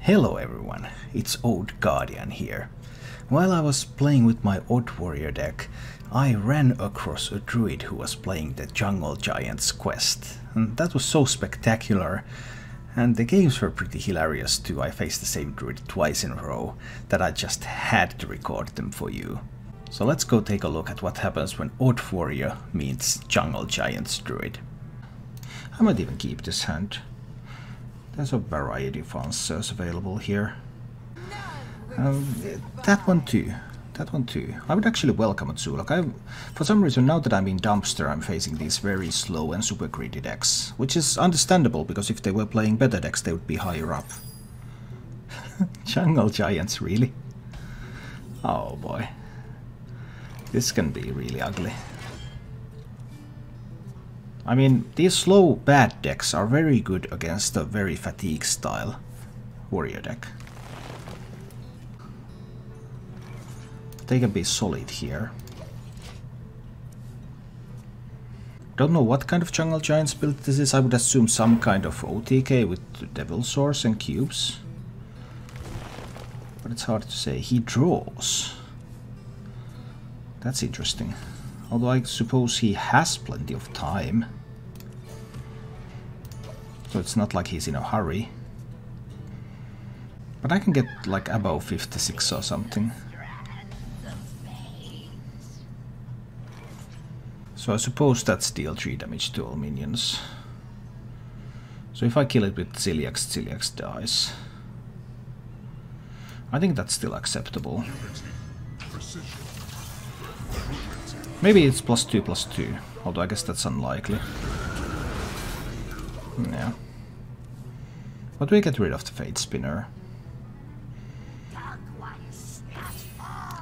Hello everyone, it's Old Guardian here. While I was playing with my Odd Warrior deck, I ran across a druid who was playing the Jungle Giants Quest. And that was so spectacular, and the games were pretty hilarious too. I faced the same druid twice in a row that I just had to record them for you. So let's go take a look at what happens when Odd Warrior meets Jungle Giants Druid. I might even keep this hand. There's a variety of answers available here. That one too. I would actually welcome a Zulok. For some reason, now that I'm in Dumpster, I'm facing these very slow and super greedy decks. Which is understandable, because if they were playing better decks, they would be higher up. Jungle Giants, really? Oh boy. This can be really ugly. I mean, these slow, bad decks are very good against a very fatigue style warrior deck. They can be solid here. Don't know what kind of Jungle Giants build this is. I would assume some kind of OTK with Devil Source and cubes. But it's hard to say. He draws. That's interesting. Although I suppose he has plenty of time. So it's not like he's in a hurry. But I can get like above 56 or something. So I suppose that's deal 3 damage to all minions. So if I kill it with Ziliax dies. I think that's still acceptable. Maybe it's +2/+2, although I guess that's unlikely. Yeah. But we get rid of the Fate Spinner.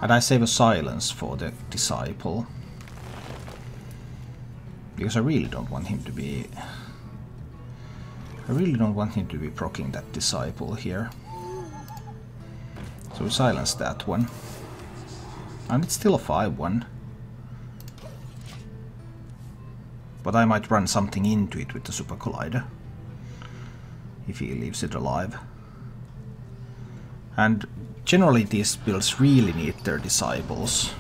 And I save a Silence for the Disciple. Because I really don't want him to be... proccing that Disciple here. So we silence that one. And it's still a 5/1. But I might run something into it with the Super Collider. If he leaves it alive. And generally these builds really need their Disciples.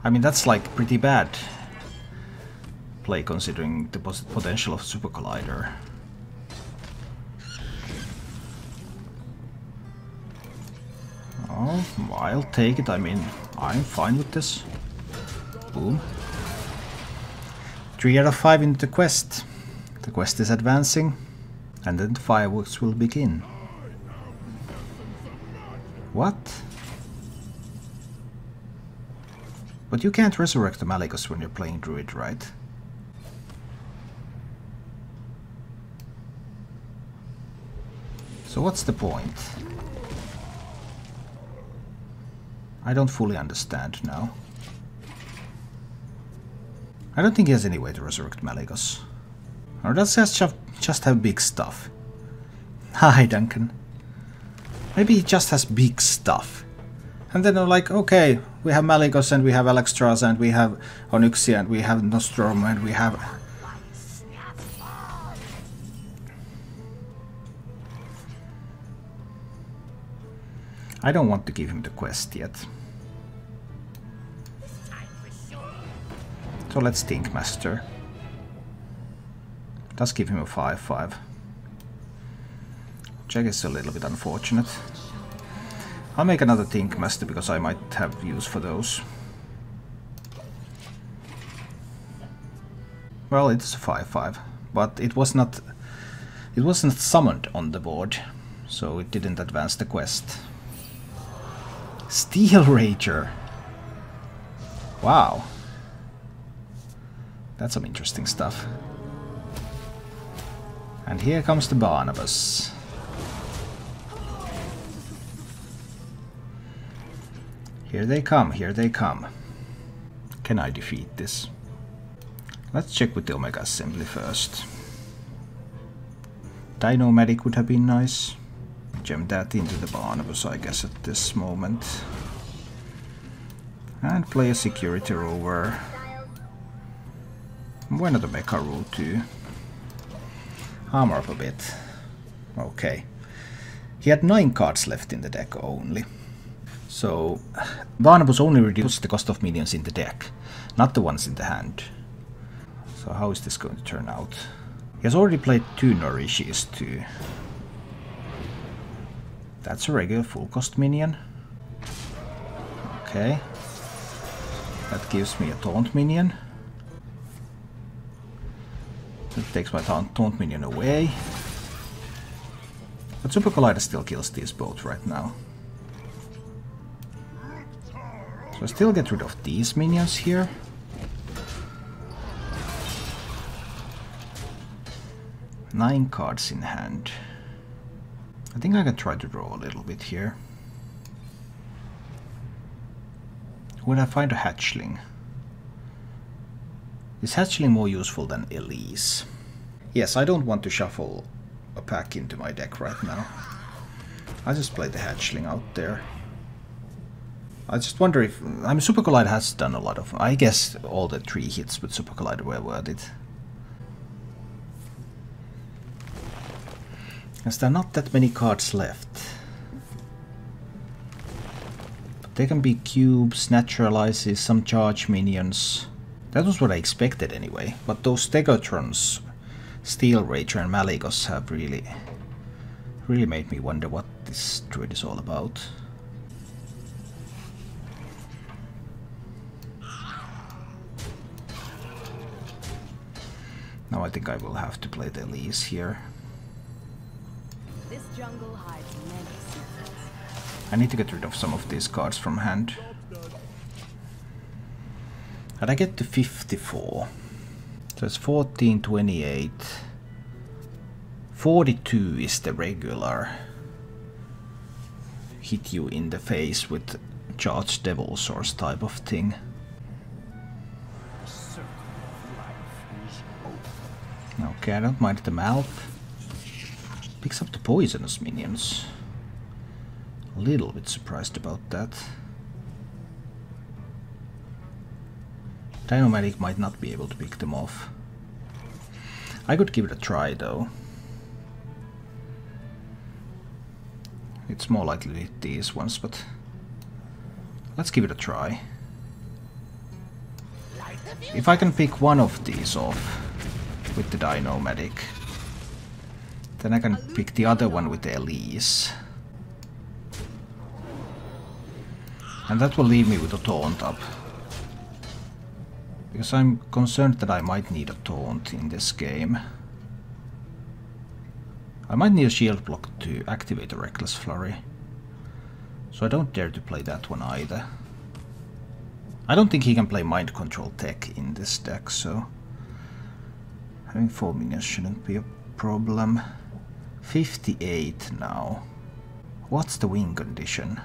I mean, that's like pretty bad play considering the potential of Super Collider. Oh, I'll take it. I mean, I'm fine with this. Boom. 3 out of 5 in the quest. The quest is advancing, and then the fireworks will begin. What? But you can't resurrect the Malygos when you're playing Druid, right? So what's the point? I don't fully understand now. I don't think he has any way to resurrect Malygos. Or does he just have big stuff? Hi, Duncan. Maybe he just has big stuff. And then they're like, okay, we have Malygos and we have Alexstrasza and we have Onyxia and we have Nostrum and we have... I don't want to give him the quest yet. So let's Think Master. Does give him a 5/5. Which I guess is a little bit unfortunate. I'll make another Think Master because I might have use for those. Well, it's a 5/5, but it wasn't summoned on the board, so it didn't advance the quest. Steel Rager! Wow. That's some interesting stuff. And here comes the Barnabas. Here they come, here they come. Can I defeat this? Let's check with the Omega Assembly first. Dino-Medic would have been nice. Gem that into the Barnabas, I guess, at this moment. And play a Security Rover. Why not a Mecha Rule too? Armor up a bit. Okay. He had 9 cards left in the deck only. So, Barnabas only reduced the cost of minions in the deck, not the ones in the hand. So how is this going to turn out? He has already played 2 Nourishes too. That's a regular full cost minion. Okay. That gives me a taunt minion. That takes my taunt minion away. But Super Collider still kills these both right now. So I still get rid of these minions here. Nine cards in hand. I think I can try to draw a little bit here. Would I find a hatchling? Is hatchling more useful than Elise? Yes, I don't want to shuffle a pack into my deck right now. I just play the hatchling out there. I just wonder if... I mean, Super Collider has done a lot of... I guess all the 3 hits with Super Collider were worth it. Because there are not that many cards left. But they can be cubes, naturalizes, some charge minions. That was what I expected anyway. But those Stegotrons, Steel Rager and Maligos have really made me wonder what this druid is all about. Now I think I will have to play the Elise here. This jungle hides many secrets. I need to get rid of some of these cards from hand. And I get to 54. So it's 14, 28. 42 is the regular. Hit you in the face with charged devil source type of thing. Okay, I don't mind the mouth. Picks up the poisonous minions. A little bit surprised about that. Dinomatic might not be able to pick them off. I could give it a try though. It's more likely to hit these ones, but let's give it a try. If I can pick one of these off with the Dinomatic, then I can pick the other one with the Elise. And that will leave me with a taunt up. Because I'm concerned that I might need a taunt in this game. I might need a shield block to activate a Reckless Flurry. So I don't dare to play that one either. I don't think he can play Mind Control Tech in this deck, so having 4 minions shouldn't be a problem. 58 now. What's the win condition?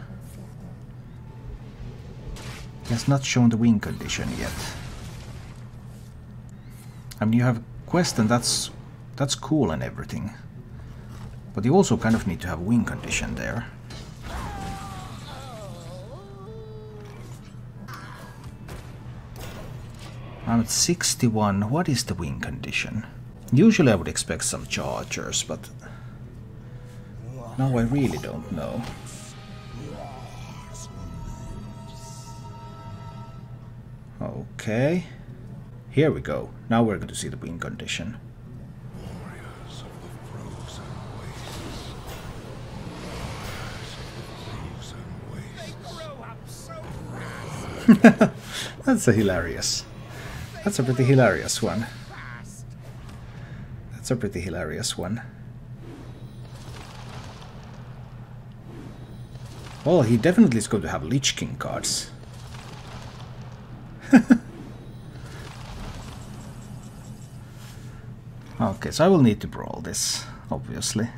He has not shown the win condition yet. I mean, you have quest and that's cool and everything. But you also kind of need to have win condition there. I'm at 61. What is the win condition? Usually I would expect some chargers, but now I really don't know. Okay. Here we go. Now we're going to see the win condition. That's a hilarious. That's a pretty hilarious one. That's a pretty hilarious one. Well, he definitely is going to have Lich King cards. Okay, so I will need to brawl this, obviously.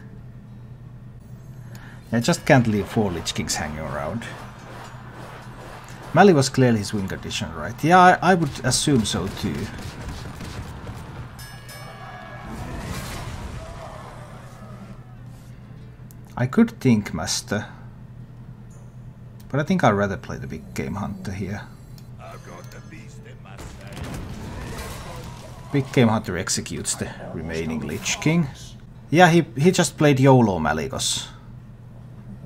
I just can't leave 4 Lich Kings hanging around. Mali was clearly his win condition, right? Yeah, I would assume so too. I could think Master, but I think I'd rather play the Big Game Hunter here. Big Game Hunter executes the remaining Lich King. Yeah, he just played YOLO Maligos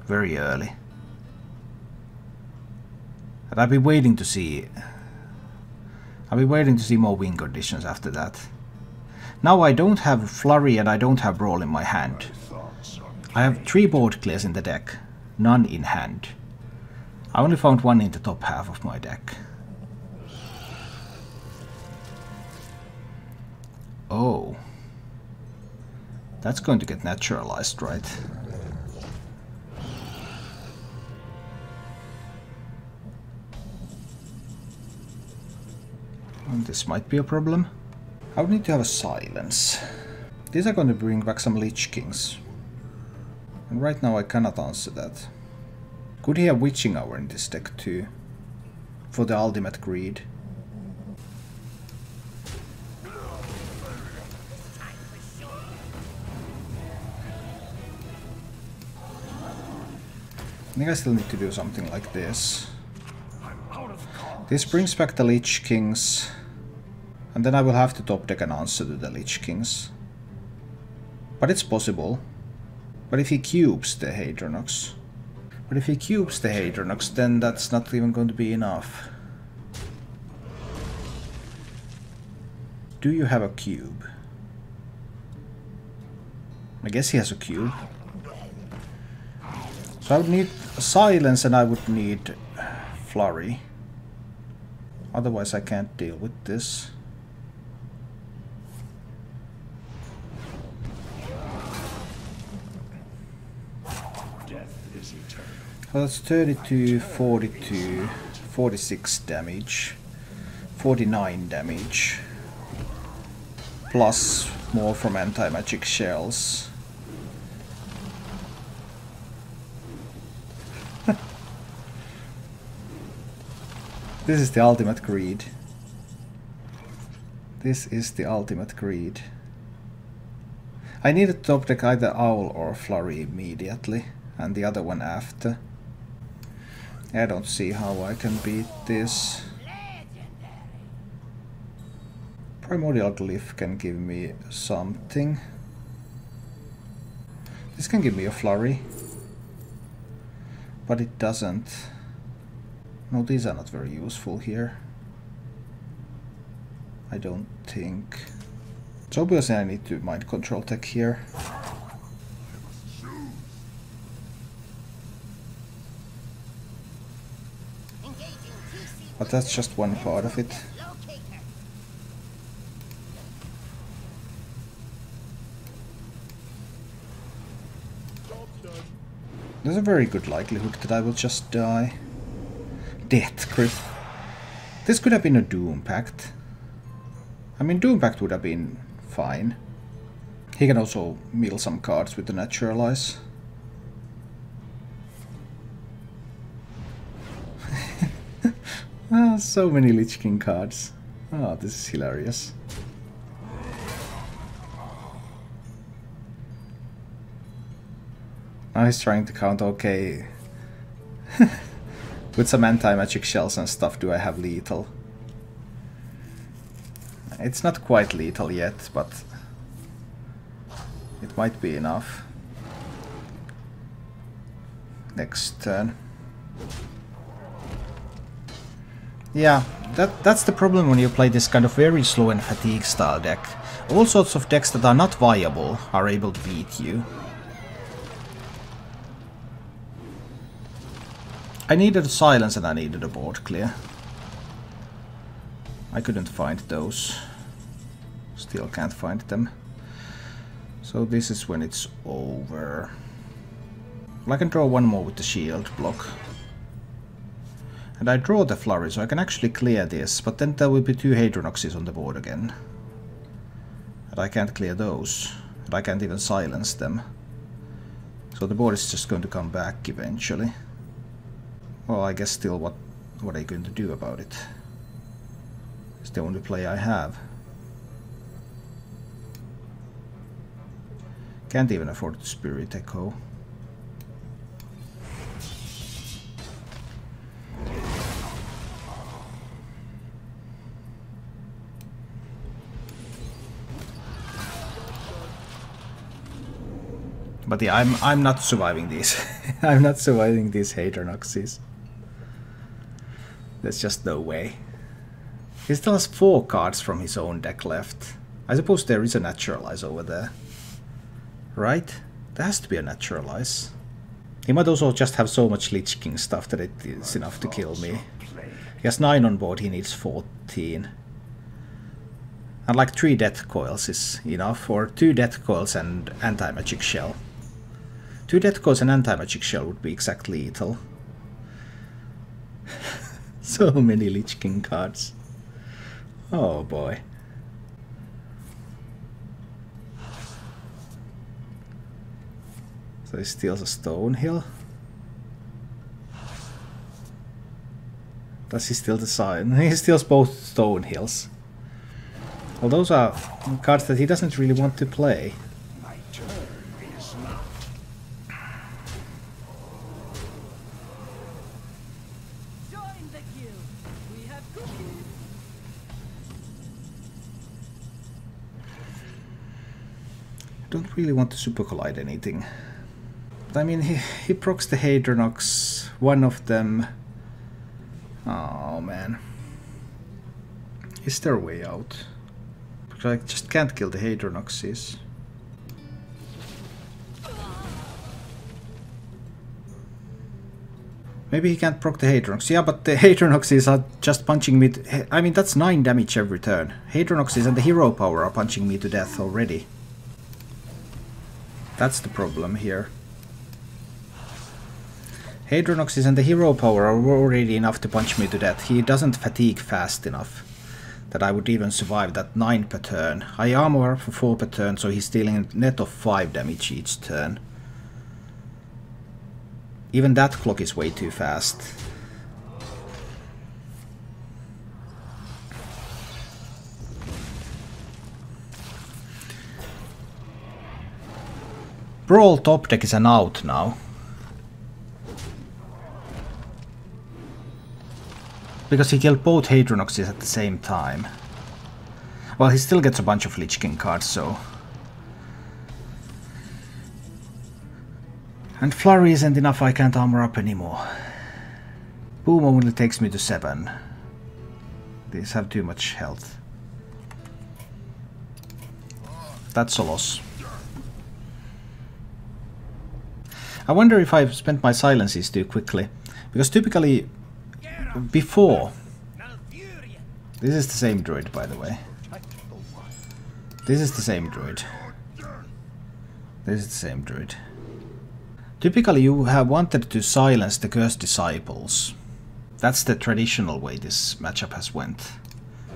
very early. And I've been waiting to see more win conditions after that. Now I don't have Flurry and I don't have Brawl in my hand. I have 3 board clears in the deck, none in hand. I only found 1 in the top half of my deck. Oh. That's going to get naturalized, right? And this might be a problem. I would need to have a silence. These are going to bring back some Lich Kings. And right now I cannot answer that. Could he have Witching Hour in this deck too? For the ultimate greed. I think I still need to do something like this. This brings back the Lich Kings. And then I will have to top deck an answer to the Lich Kings. But it's possible. But if he cubes the Hadronox... then that's not even going to be enough. Do you have a cube? I guess he has a cube. So I would need a silence and I would need Flurry. Otherwise I can't deal with this. Well, that's 32, 42, 46 damage, 49 damage, plus more from anti-magic shells. This is the ultimate greed. This is the ultimate greed. I need to top deck either Owl or Flurry immediately, and the other one after. I don't see how I can beat this. Primordial Glyph can give me something. This can give me a Flurry. But it doesn't. No, these are not very useful here. I don't think. So obviously I need to mind control tech here. But that's just one part of it. There's a very good likelihood that I will just die. Death Grip. This could have been a Doom Pact. I mean, Doom Pact would have been fine. He can also mill some cards with the Naturalize. Ah, so many Lich King cards. Ah, this is hilarious. Now he's trying to count, okay. With some anti-magic shells and stuff, do I have lethal? It's not quite lethal yet, but it might be enough. Next turn. Yeah, that's the problem when you play this kind of very slow and fatigue style deck. All sorts of decks that are not viable are able to beat you. I needed a silence and I needed a board clear. I couldn't find those. Still can't find them. So this is when it's over. Well, I can draw one more with the shield block. And I draw the Flurry, so I can actually clear this, but then there will be 2 Hadronoxes on the board again. And I can't clear those. And I can't even silence them. So the board is just going to come back eventually. Well, I guess still what are you going to do about it? It's the only play I have. Can't even afford to Spirit Echo. But yeah, I'm not surviving these. I'm not surviving these Hater Noxes. There's just no way. He still has 4 cards from his own deck left. I suppose there is a Naturalize over there. Right? There has to be a Naturalize. He might also just have so much Lich King stuff that it is enough to kill me. He has 9 on board, he needs 14. And like 3 Death Coils is enough, or 2 Death Coils and Anti-Magic Shell. 2 Death Coils and Anti-Magic Shell would be exactly lethal. So many Lich King cards. Oh boy. So he steals a Stonehill. Does he steal the sign? He steals both Stonehills. Well, those are cards that he doesn't really want to play. My turn is now. Join the queue. We have cookies. I don't really want to Super Collide anything. But I mean, he procs the Hater Nox, one of them. Oh man. Is there a way out? Because I just can't kill the Hater Noxes. Maybe he can't proc the Hater Nox. Yeah, but the Hater Noxes are just punching me. I mean, that's 9 damage every turn. Hater Noxes and the Hero Power are punching me to death already. That's the problem here. Hater Noxes and the Hero Power are already enough to punch me to death. He doesn't fatigue fast enough that I would even survive that 9 per turn. I armor for 4 per turn, so he's dealing a net of 5 damage each turn. Even that clock is way too fast. Brawl top deck is an out now. Because he killed both Hater Noxes at the same time. Well, he still gets a bunch of Lich King cards, so... And Flurry isn't enough, I can't armor up anymore. Boom only takes me to 7. These have too much health. That's a loss. I wonder if I've spent my silences too quickly. Because typically... Before, this is the same druid, by the way. This is the same druid. This is the same druid. Typically you have wanted to silence the Cursed Disciples. That's the traditional way this matchup has went.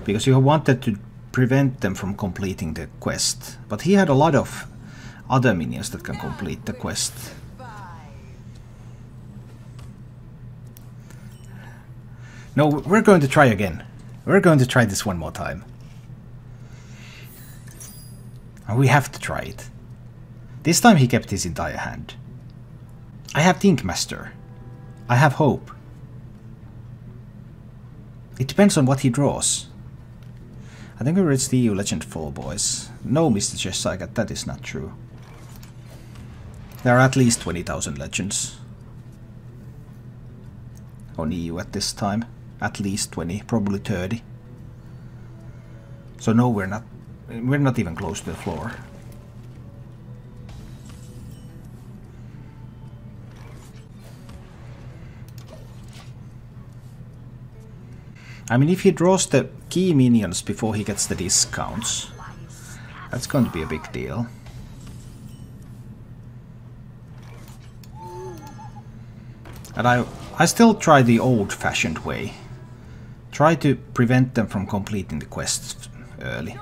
Because you have wanted to prevent them from completing the quest. But he had a lot of other minions that can complete the quest. No, we're going to try again. We're going to try this one more time. And we have to try it. This time he kept his entire hand. I have Think Master. I have hope. It depends on what he draws. I think we reached the EU Legend 4, boys. No, Mr. Cheshire, that is not true. There are at least 20,000 legends on EU at this time. At least 20, probably 30. So no, we're not even close to the floor. I mean, if he draws the key minions before he gets the discounts, that's going to be a big deal. And I still try the old-fashioned way. Try to prevent them from completing the quests early.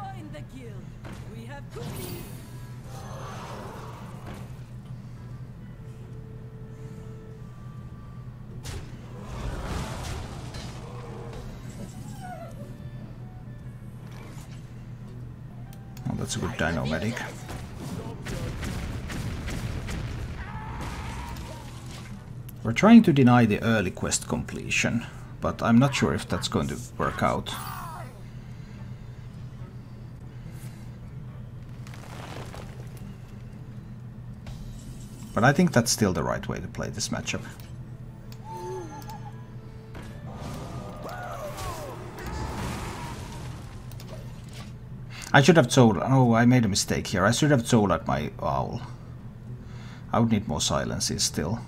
Oh, that's a good Dino Medic. We're trying to deny the early quest completion, but I'm not sure if that's going to work out. But I think that's still the right way to play this matchup. I should have told... Oh, I made a mistake here. I should have told at my owl. I would need more silences still.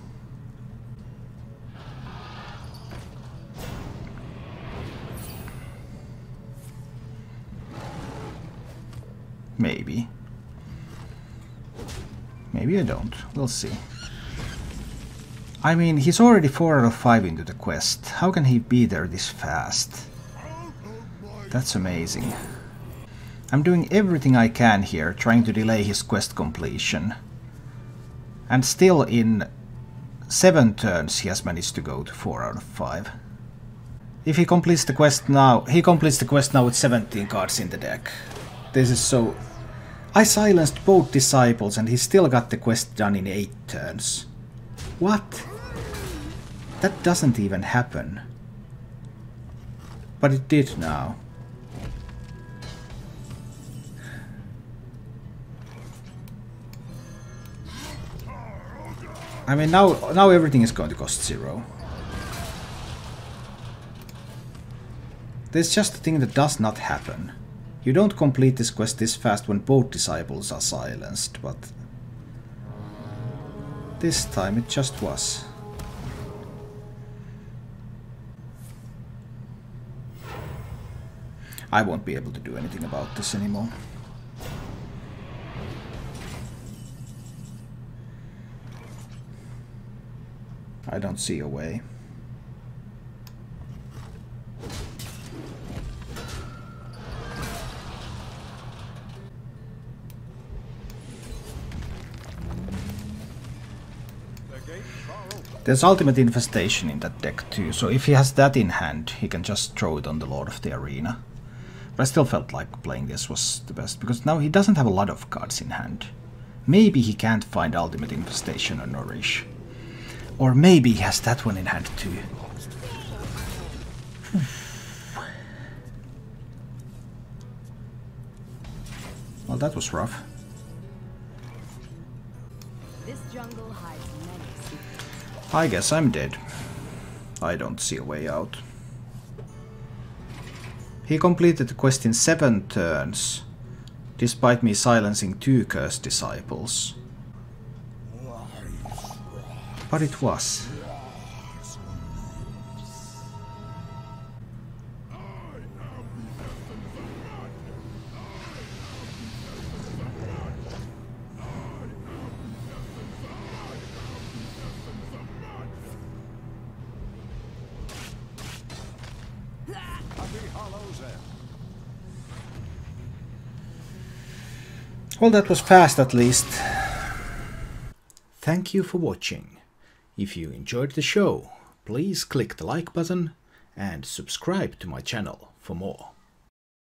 Maybe. Maybe I don't. We'll see. I mean, he's already 4 out of 5 into the quest. How can he be there this fast? That's amazing. I'm doing everything I can here, trying to delay his quest completion. And still in 7 turns he has managed to go to 4 out of 5. If he completes the quest now, with 17 cards in the deck. This is so... I silenced both disciples and he still got the quest done in 8 turns. What? That doesn't even happen. But it did now. I mean, now everything is going to cost 0. There's just a thing that does not happen. You don't complete this quest this fast when both disciples are silenced, but this time it just was. I won't be able to do anything about this anymore. I don't see a way. There's Ultimate Infestation in that deck too, so if he has that in hand, he can just throw it on the Lord of the Arena. But I still felt like playing this was the best, because now he doesn't have a lot of cards in hand. Maybe he can't find Ultimate Infestation or Nourish. Or maybe he has that one in hand too. Well, that was rough. This jungle hides many secrets. I guess I'm dead. I don't see a way out. He completed the quest in 7 turns, despite me silencing 2 cursed disciples. But it was. Well, that was fast at least. Thank you for watching. If you enjoyed the show, please click the like button and subscribe to my channel for more.